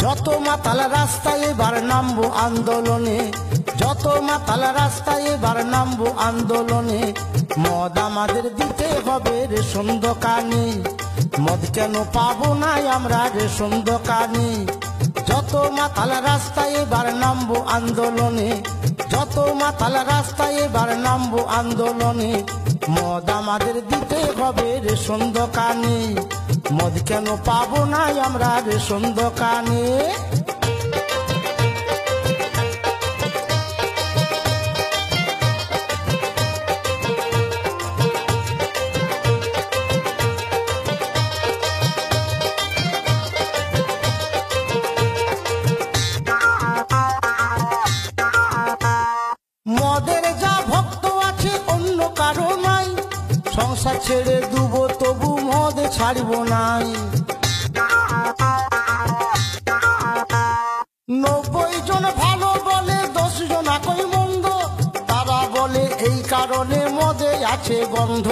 যত মাতাল রাস্তায় এবার নামবো আন্দোলনে, যত মাতাল রাস্তায় এবার নামবো আন্দোলনে। মদ আমাদের দিতে হবে রেশন দোকানে, মদ কেন পাবো না আমরা রেশন দোকানে। যত মাতাল রাস্তায় এবার নামবো আন্দোলনে, যত মাতাল রাস্তায় এবার নামবো আন্দোলনে। মদ আমাদের দিতে হবে রেশন দোকানে, মদ কেন পাবো না আমরা রেশন দোকানে। মদের যা ভক্ত আছে অন্য কারো নাই, সংসার ছেড়ে দুবো তবু মদ ছাড়ব নাই। 90 জন ভালো বলে 10 জন একই মন্দ, তারা বলে এই কারণে মদে আছে গন্ধ।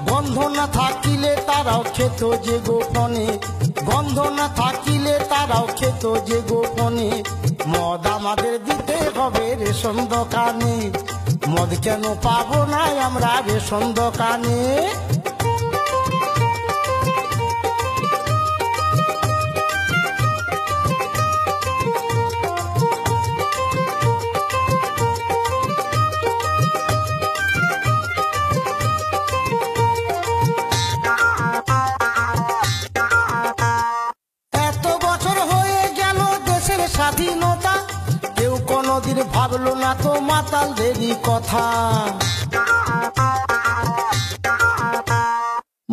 গন্ধ না থাকিলে তারাও খেত যে গোপনে, গন্ধ না থাকিলে তারাও খেত যে গোপনে। মদ আমাদের দিতে হবে রেশন দোকানে, মদ কেন পাবো না আমরা রেশন দোকানে। এত বছর হয়ে গেল দেশের স্বাধীনতা, কেউ কোনদিন ভাবলো না তো মাতালদেরই কথা।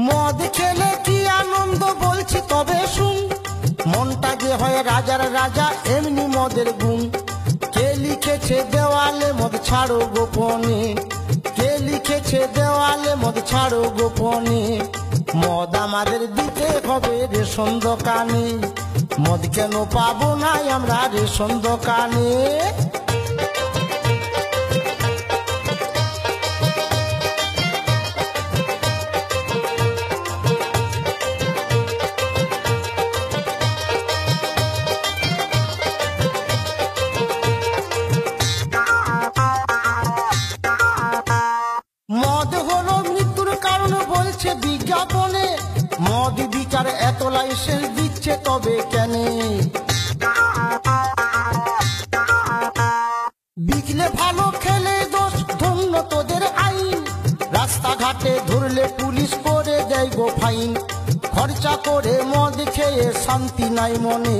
মদ খেলে কি আনন্দ বলছি তবে শুন, মনটা যে হয় রাজার রাজা এমনি মদের গুণ। কে লিখেছে দেওয়ালে মদ ছাড়ো গোপনে, কে লিখেছে দেওয়ালে মদ ছাড়ো গোপনে। মদ আমাদের দিতে হবে রেশন দোকানে, মদ কেন পাবো না আমরা রেশন দোকানে। মদ হলো মৃত্যুর কারণ বলছে বিজ্ঞাপনে, মদ বিচার এত লাইসেন্স দিচ্ছে তবে কেন? বিকলে ভালো খেলে দোষ ধন্য তোদের আইন, রাস্তাঘাটে ধরলে পুলিশ করে দেয় গো ফাইন। খরচা করে মদ খেয়ে শান্তি নাই মনে,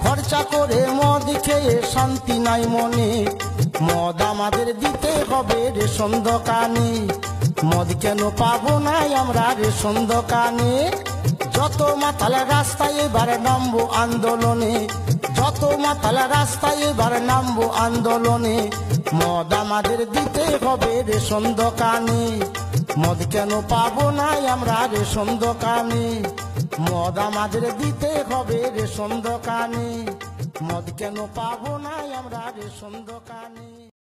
খরচা করে মদ খেয়ে শান্তি নাই মনে। মদ আমাদের দিতে হবে রেশন দোকানে, মদ কেন পাবো না আমরা রেশন দোকানে। যত মাতাল রাস্তায় এবার নামবো আন্দোলনে, যত মাতাল রাস্তায় এবার নামবো আন্দোলনে। মদ আমাদের দিতে হবে রেশন দোকানে, মদ কেন পাবো না আমরা রেশন দোকানে। মদ আমাদের দিতে হবে রেশন দোকানে, মদ কেন পাবো না আমরা রেশন দোকানে।